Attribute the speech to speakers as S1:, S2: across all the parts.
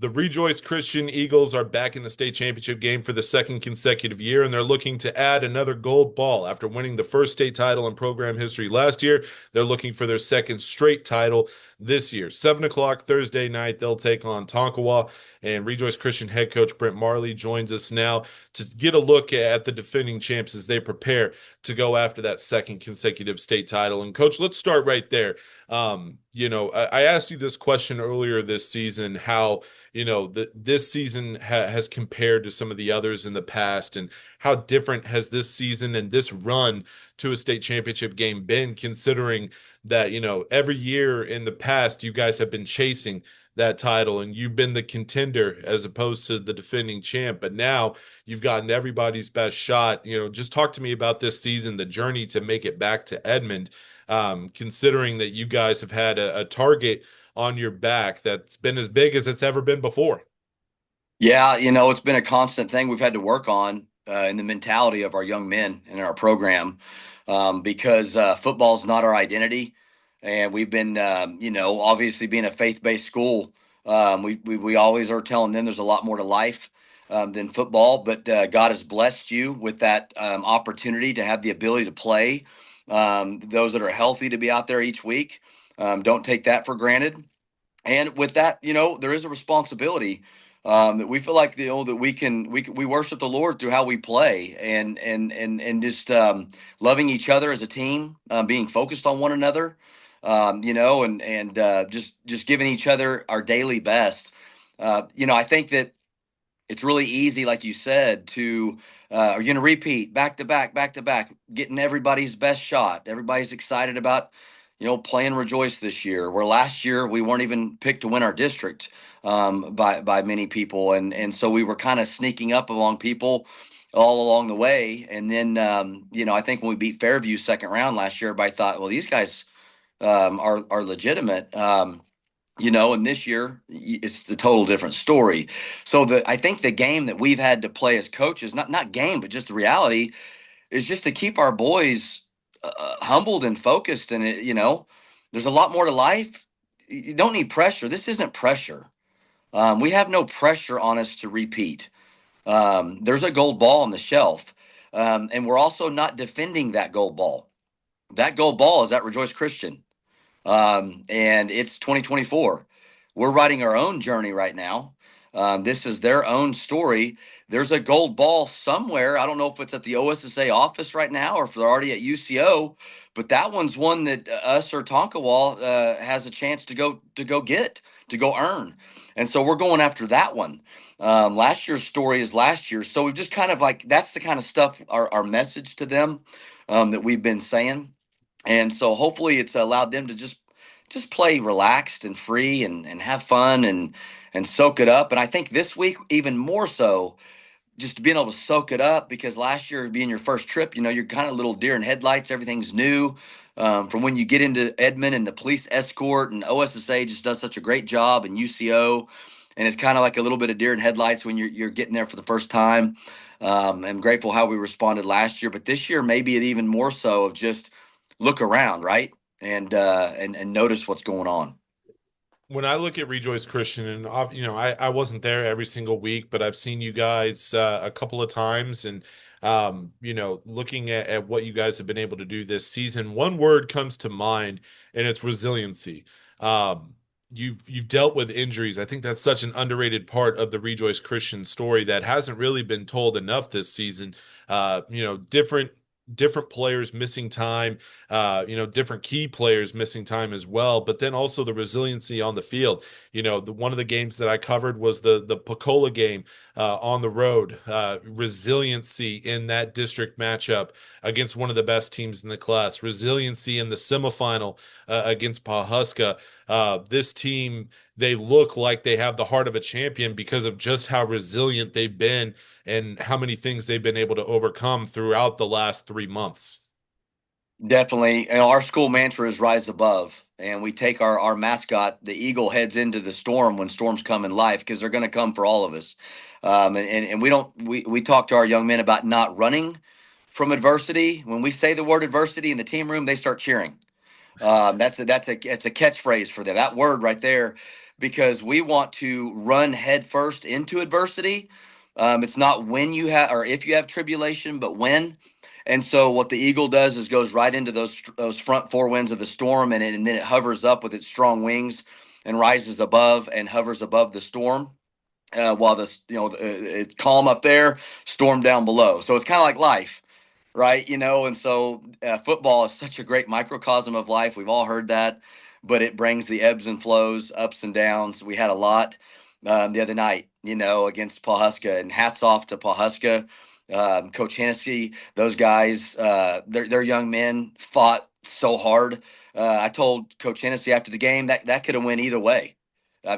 S1: The Rejoice Christian Eagles are back in the state championship game for the second consecutive year, and they're looking to add another gold ball. After winning the first state title in program history last year, they're looking for their second straight title this year. 7 o'clock Thursday night, they'll take on Tonkawa, and Rejoice Christian head coach Brent Marley joins us now to get a look at the defending champs as they prepare to go after that second consecutive state title. And coach, let's start right there. I asked you this question earlier this season, how this season has compared to some of the others in the past, and how different has this season and this run to a state championship game been, considering that every year in the past you guys have been chasing that title and you've been the contender as opposed to the defending champ, but now you've gotten everybody's best shot. Just talk to me about this season, the journey to make it back to Edmond, considering that you guys have had a target on your back that's been as big as it's ever been before.
S2: Yeah, it's been a constant thing we've had to work on in the mentality of our young men in our program because football's not our identity. And we've been, obviously being a faith-based school, we always are telling them there's a lot more to life than football. But God has blessed you with that opportunity to have the ability to play. Those that are healthy to be out there each week, don't take that for granted. And with that, there is a responsibility that we feel like that we worship the Lord through how we play and just loving each other as a team, being focused on one another, and just giving each other our daily best. I think that it's really easy, like you said, to are you going to repeat back to back, getting everybody's best shot. Everybody's excited about playing Rejoice this year, where last year we weren't even picked to win our district by many people, and so we were kind of sneaking up along people all along the way. And then I think when we beat Fairview second round last year, everybody thought, well, these guys are legitimate. And this year it's the total different story. So I think the game that we've had to play as coaches, not game, but just the reality, is just to keep our boys humbled and focused. And there's a lot more to life. You don't need pressure. This isn't pressure. We have no pressure on us to repeat. There's a gold ball on the shelf, and we're also not defending that gold ball. That gold ball is at Rejoice Christian, and it's 2024. We're writing our own journey right now. This is their own story. There's a gold ball somewhere. I don't know if it's at the OSSA office right now or if they're already at UCO, but that one's one that us or Tonkawa has a chance to go earn. And so we're going after that one. Last year's story is last year. So we've just kind of like, that's the kind of stuff, our message to them that we've been saying. And so hopefully it's allowed them to just play relaxed and free and have fun and soak it up. And I think this week even more so, just being able to soak it up, because last year being your first trip, you're kind of little deer in headlights. Everything's new. From when you get into Edmond and the police escort, and OSSA just does such a great job, and UCO, and it's kind of like a little bit of deer in headlights when you're getting there for the first time. I'm grateful how we responded last year, but this year maybe it even more so of just look around, right? And notice what's going on.
S1: When I look at Rejoice Christian, and I wasn't there every single week, but I've seen you guys a couple of times, and looking at what you guys have been able to do this season, one word comes to mind, and it's resiliency. You've dealt with injuries. I think that's such an underrated part of the Rejoice Christian story that hasn't really been told enough this season. Different players missing time, different key players missing time as well, but then also the resiliency on the field. One of the games that I covered was the Pocola game on the road. Resiliency in that district matchup against one of the best teams in the class. Resiliency in the semifinal against Pawhuska. This team, they look like they have the heart of a champion because of just how resilient they've been and how many things they've been able to overcome throughout the last 3 months.
S2: Definitely. And our school mantra is rise above. And we take our mascot, the eagle, heads into the storm when storms come in life, because they're going to come for all of us. And we talk to our young men about not running from adversity. When we say the word adversity in the team room, they start cheering. It's a catchphrase for them. That word right there, because we want to run headfirst into adversity. It's not when you have or if you have tribulation, but when. And so what the eagle does is goes right into those front four winds of the storm, and then it hovers up with its strong wings and rises above and hovers above the storm. While it's calm up there, storm down below. So it's kind of like life, right? And so football is such a great microcosm of life. We've all heard that, but it brings the ebbs and flows, ups and downs. We had a lot the other night, against Pawhuska, and hats off to Pawhuska. Coach Hennessy, those guys, they're young men, fought so hard. I told Coach Hennessy after the game that could have went either way.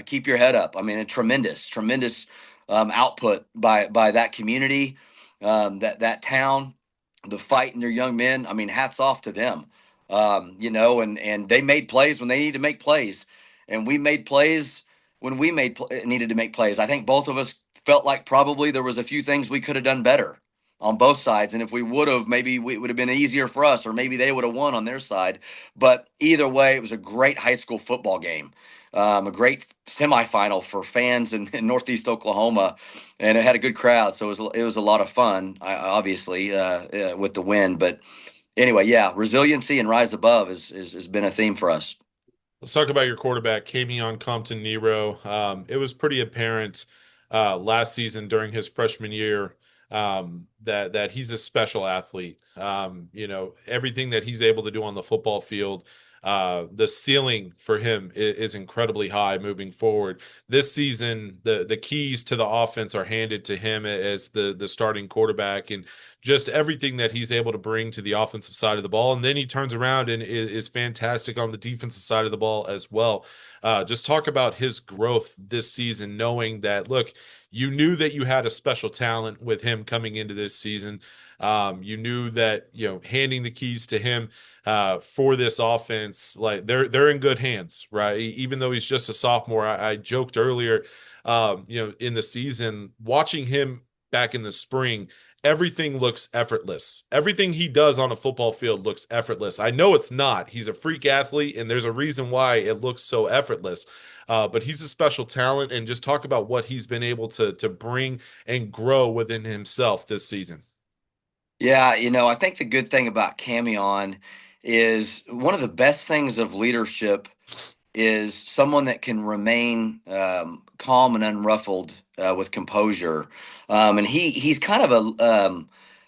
S2: Keep your head up. I mean, a tremendous output by that community, that town, the fight and their young men. I mean, hats off to them. And they made plays when they needed to make plays, and we made plays when we needed to make plays. I think both of us felt like probably there was a few things we could have done better on both sides, and if we would have, maybe it would have been easier for us, or maybe they would have won on their side. But either way, it was a great high school football game, a great semifinal for fans in Northeast Oklahoma, and it had a good crowd, so it was a lot of fun. Obviously, with the win, but anyway, yeah, resiliency and rise above has been a theme for us.
S1: Let's talk about your quarterback, Kamieon Compton-Nero. It was pretty apparent last season during his freshman year that he's a special athlete. Everything that he's able to do on the football field, the ceiling for him is incredibly high moving forward. This season, the keys to the offense are handed to him as the starting quarterback, and just everything that he's able to bring to the offensive side of the ball. And then he turns around and is fantastic on the defensive side of the ball as well. Just talk about his growth this season, knowing that, look, you knew that you had a special talent with him coming into this season. You knew that, handing the keys to him for this offense, like they're in good hands, right? Even though he's just a sophomore, I joked earlier, in the season, watching him back in the spring, everything looks effortless. Everything he does on a football field looks effortless. I know it's not. He's a freak athlete, and there's a reason why it looks so effortless. But he's a special talent, and just talk about what he's been able to bring and grow within himself this season.
S2: Yeah, I think the good thing about Camion is one of the best things of leadership is someone that can remain calm and unruffled with composure. And he's kind of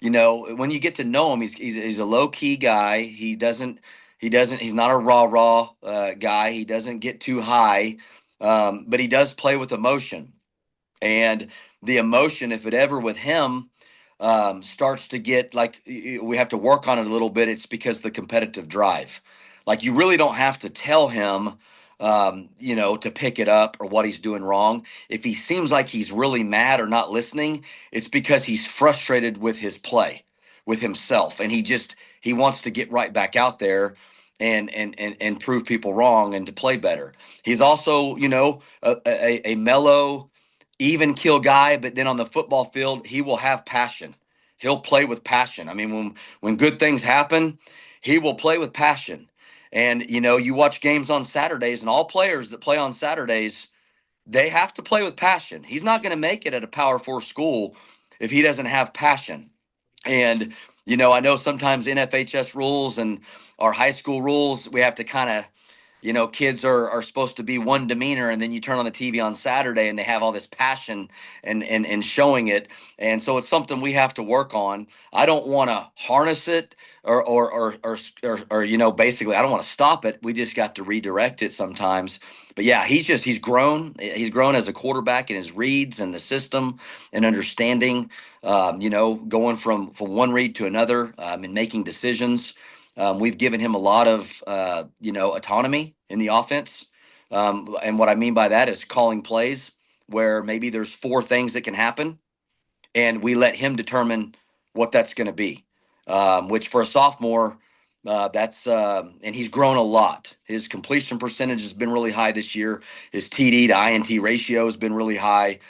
S2: when you get to know him, he's a low key guy. He's not a rah guy. He doesn't get too high, but he does play with emotion. And the emotion, if it ever with him starts to get like we have to work on it a little bit, it's because the competitive drive. Like you really don't have to tell him, to pick it up or what he's doing wrong. If he seems like he's really mad or not listening, it's because he's frustrated with his play, with himself, and he wants to get right back out there and prove people wrong and to play better. He's also, a mellow, even kill guy, but then on the football field, he will have passion. He'll play with passion. I mean, when good things happen, he will play with passion. And you watch games on Saturdays, and all players that play on Saturdays, they have to play with passion. He's not going to make it at a Power Four school if he doesn't have passion. And I know sometimes NFHS rules and our high school rules, we have to kind of kids are supposed to be one demeanor, and then you turn on the TV on Saturday and they have all this passion and showing it. And so it's something we have to work on. I don't want to harness it or basically I don't want to stop it. We just got to redirect it sometimes. But yeah, he's grown. He's grown as a quarterback in his reads and the system and understanding, going from one read to another, and making decisions. We've given him a lot of autonomy in the offense, and what I mean by that is calling plays where maybe there's four things that can happen, and we let him determine what that's going to be. Which for a sophomore, that's and he's grown a lot. His completion percentage has been really high this year. His TD to INT ratio has been really high.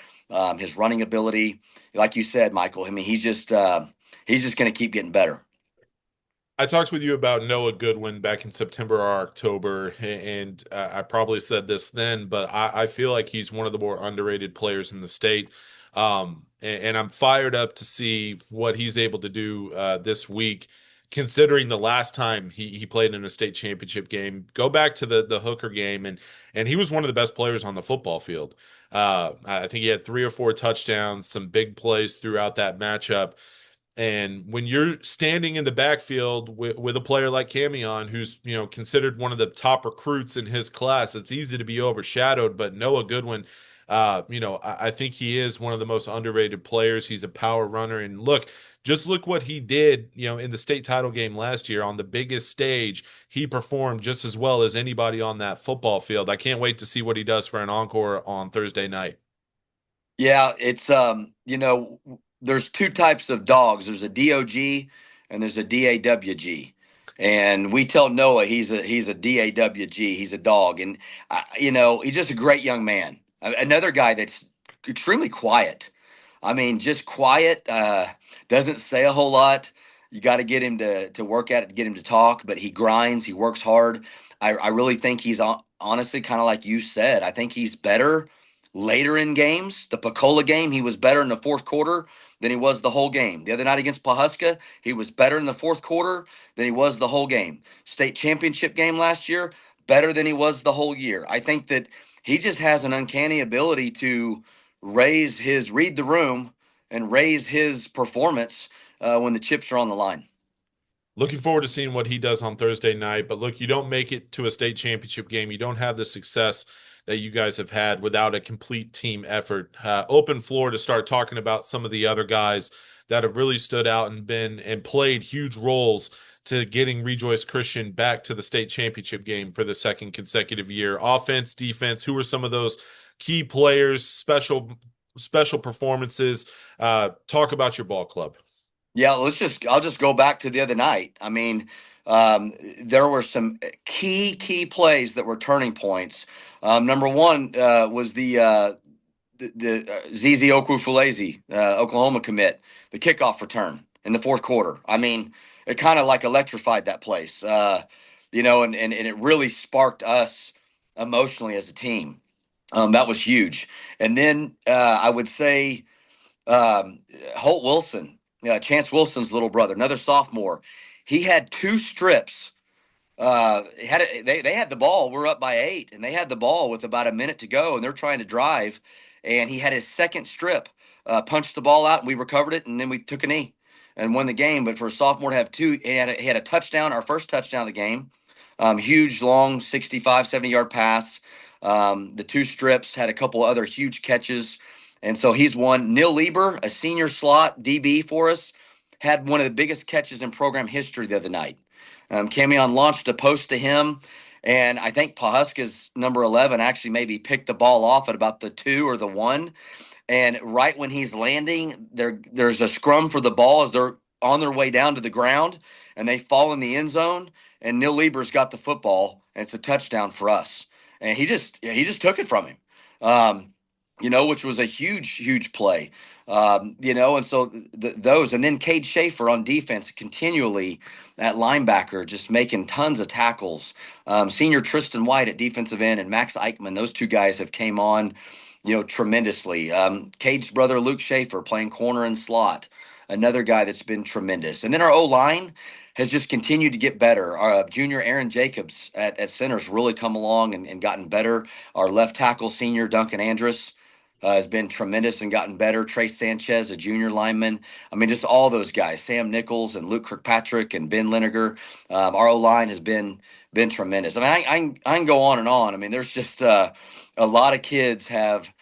S2: His running ability, like you said, Michael. I mean, he's just going to keep getting better.
S1: I talked with you about Noah Goodwin back in September or October, and I probably said this then, but I feel like he's one of the more underrated players in the state. And I'm fired up to see what he's able to do this week, considering the last time he played in a state championship game. Go back to the Hooker game, and he was one of the best players on the football field. I think he had 3 or 4 touchdowns, some big plays throughout that matchup. And when you're standing in the backfield with a player like Kamieon, who's considered one of the top recruits in his class, it's easy to be overshadowed. But Noah Goodwin, I think he is one of the most underrated players. He's a power runner, and just look what he did, in the state title game last year on the biggest stage. He performed just as well as anybody on that football field. I can't wait to see what he does for an encore on Thursday night.
S2: Yeah, it's there's two types of dogs. There's a DOG and there's a DAWG. And we tell Noah he's a DAWG. He's a dog, and he's just a great young man. Another guy that's extremely quiet. I mean, just quiet. Doesn't say a whole lot. You got to get him to work at it to get him to talk, but he grinds. He works hard. I really think he's honestly kind of like you said. I think he's better later in games. The Pecola game, he was better in the fourth quarter than he was the whole game. The other night against Pahuska, he was better in the fourth quarter than he was the whole game. State championship game last year, better than he was the whole year. I think that he just has an uncanny ability to read the room and raise his performance when the chips are on the line.
S1: Looking forward to seeing what he does on Thursday night. But look, you don't make it to a state championship game. You don't have the success that you guys have had without a complete team effort. Open floor to start talking about some of the other guys that have really stood out and been and played huge roles to getting Rejoice Christian back to the state championship game for the second consecutive year. Offense, defense, who are some of those key players, special performances? Talk about your ball club.
S2: Yeah, I'll just go back to the other night. I mean, there were some key plays that were turning points. Number one was the ZZ Okwufulezi, Oklahoma commit, the kickoff return in the fourth quarter. I mean, it kind of like electrified that place, and it really sparked us emotionally as a team. That was huge. And then I would say um, Holt Wilson, Chance Wilson's little brother, another sophomore. He had two strips. They had the ball. We're up by 8, and they had the ball with about a minute to go, and they're trying to drive. And he had his second strip, punched the ball out, and we recovered it, and then we took a knee and won the game. But for a sophomore to have two, he had a touchdown, our first touchdown of the game, huge, long, 65, 70-yard pass. The two strips had a couple other huge catches. And so he's one. Neil Lieber, a senior slot DB for us, had one of the biggest catches in program history the other night. Kamieon launched a post to him, and I think Pahuska's number 11 actually maybe picked the ball off at about the 2 or the 1. And right when he's landing, there's a scrum for the ball as they're on their way down to the ground, and they fall in the end zone. And Neil Lieber's got the football, and it's a touchdown for us. And he just took it from him. Which was a huge play. And so those, and then Cade Schaefer on defense continually at linebacker, just making tons of tackles. Senior Tristan White at defensive end and Max Eichmann, those two guys have came on, tremendously. Cade's brother Luke Schaefer playing corner and slot, another guy that's been tremendous. And then our O line has just continued to get better. Our junior Aaron Jacobs at center's really come along and gotten better. Our left tackle senior Duncan Andrus has been tremendous and gotten better. Trey Sanchez, a junior lineman. I mean, just all those guys, Sam Nichols and Luke Kirkpatrick and Ben Linegar. Our O line has been tremendous. I mean, I can go on and on. I mean, there's just a lot of kids have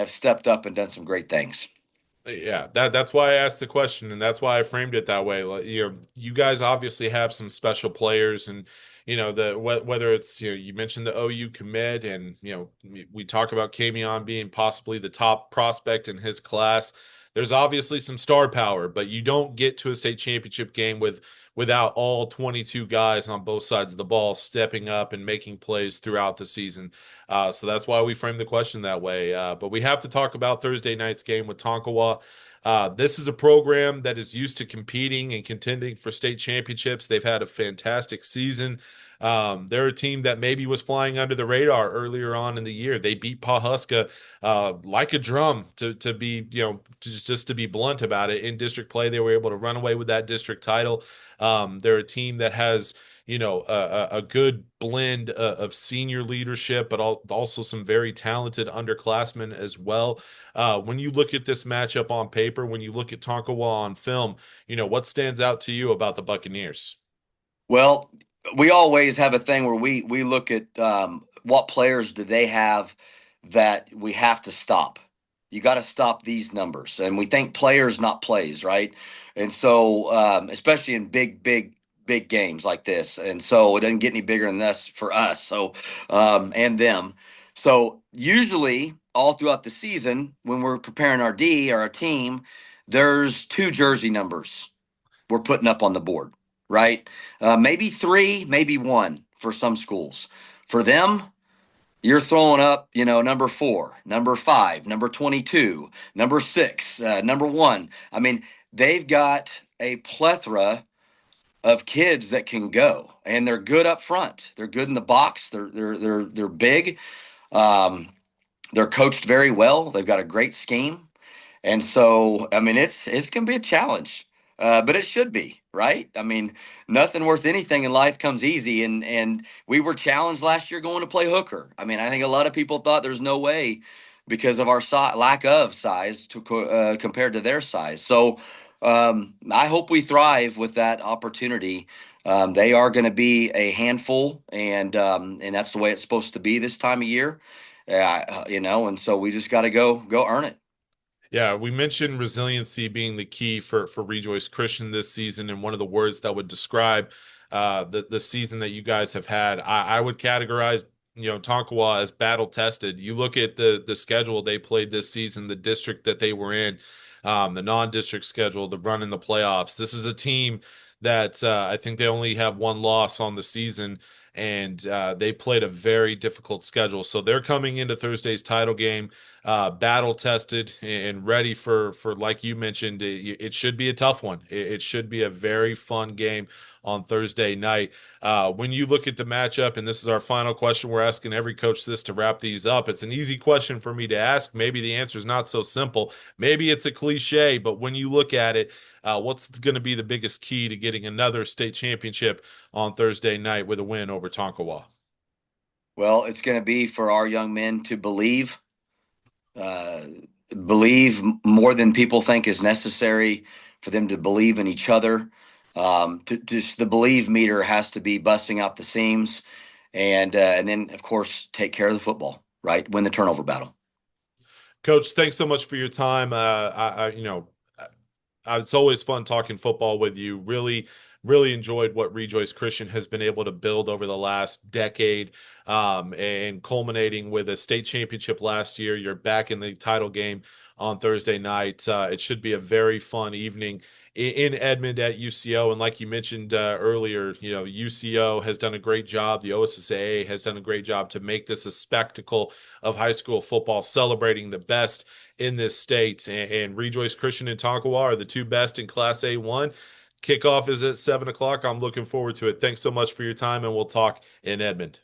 S2: stepped up and done some great things.
S1: Yeah, that's why I asked the question, and that's why I framed it that way. Like, you guys obviously have some special players, and whether it's you mentioned the OU commit, and we talk about Kamieon being possibly the top prospect in his class. There's obviously some star power, but you don't get to a state championship game without all 22 guys on both sides of the ball stepping up and making plays throughout the season. So that's why we frame the question that way. But we have to talk about Thursday night's game with Tonkawa. This is a program that is used to competing and contending for state championships. They've had a fantastic season. They're a team that maybe was flying under the radar earlier on in the year. They beat Pawhuska like a drum, to be, just to be blunt about it. In district play, they were able to run away with that district title. They're a team that has, a good blend of senior leadership, but also some very talented underclassmen as well. When you look at this matchup on paper, when you look at Tonkawa on film, what stands out to you about the Buccaneers?
S2: Well, we always have a thing where we look at what players do they have that we have to stop. You got to stop these numbers, and we think players, not plays, right? And so, especially in big games like this, and so it doesn't get any bigger than this for us. So, and them. So usually, all throughout the season, when we're preparing our D or our team, there's two jersey numbers we're putting up on the board, right? Maybe three, maybe one for some schools. For them, you're throwing up, number 4, number 5, number 22, number 6, number 1. I mean, they've got a plethora of kids that can go, and they're good up front. They're good in the box. They're big. Um, they're coached very well. They've got a great scheme. And so, I mean, it's going to be a challenge, but it should be, right? I mean, nothing worth anything in life comes easy, and we were challenged last year going to play hooker. I mean, I think a lot of people thought there's no way because of our lack of size compared to their size. So, I hope we thrive with that opportunity. They are going to be a handful, and that's the way it's supposed to be this time of year. And so we just got to go earn it.
S1: Yeah, we mentioned resiliency being the key for Rejoice Christian this season, and one of the words that would describe the season that you guys have had. I would categorize Tonkawa as battle tested. You look at the schedule they played this season, the district that they were in, the non-district schedule, the run in the playoffs. This is a team that I think they only have one loss on the season, and they played a very difficult schedule. So they're coming into Thursday's title game battle tested and ready for like you mentioned, it should be a tough one. It should be a very fun game on Thursday night. When you look at the matchup, and this is our final question, we're asking every coach this to wrap these up. It's an easy question for me to ask. Maybe the answer is not so simple. Maybe it's a cliche, but when you look at it, what's going to be the biggest key to getting another state championship on Thursday night with a win over Tonkawa?
S2: Well, it's going to be for our young men to uh, believe more than people think is necessary, for them to believe in each other. Just the believe meter has to be busting out the seams, and then of course take care of the football. Right, win the turnover battle.
S1: Coach, thanks so much for your time. It's always fun talking football with you. Really enjoyed what Rejoice Christian has been able to build over the last decade, and culminating with a state championship last year. You're back in the title game on Thursday night. It should be a very fun evening in Edmond at UCO. And like you mentioned earlier, UCO has done a great job. The OSSAA has done a great job to make this a spectacle of high school football, celebrating the best in this state. And Rejoice Christian and Tonkawa are the two best in Class A1. Kickoff is at 7 o'clock. I'm looking forward to it. Thanks so much for your time, and we'll talk in Edmond.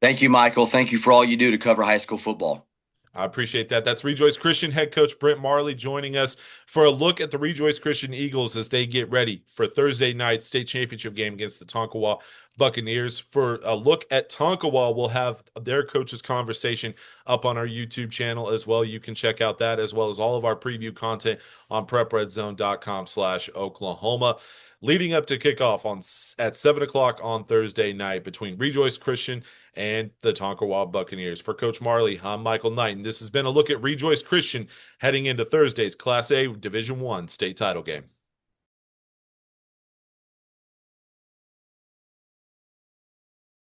S2: Thank you, Michael. Thank you for all you do to cover high school football.
S1: I appreciate that. That's Rejoice Christian head coach Brent Marley joining us for a look at the Rejoice Christian Eagles as they get ready for Thursday night state championship game against the Tonkawa Buccaneers. For a look at Tonkawa, we'll have their coaches conversation up on our YouTube channel as well. You can check out that as well as all of our preview content on prepredzone.com/Oklahoma. Leading up to kickoff at 7 o'clock on Thursday night between Rejoice Christian and the Tonkawa Buccaneers. For Coach Marley, I'm Michael Knight, and this has been a look at Rejoice Christian heading into Thursday's Class A Division I state title game.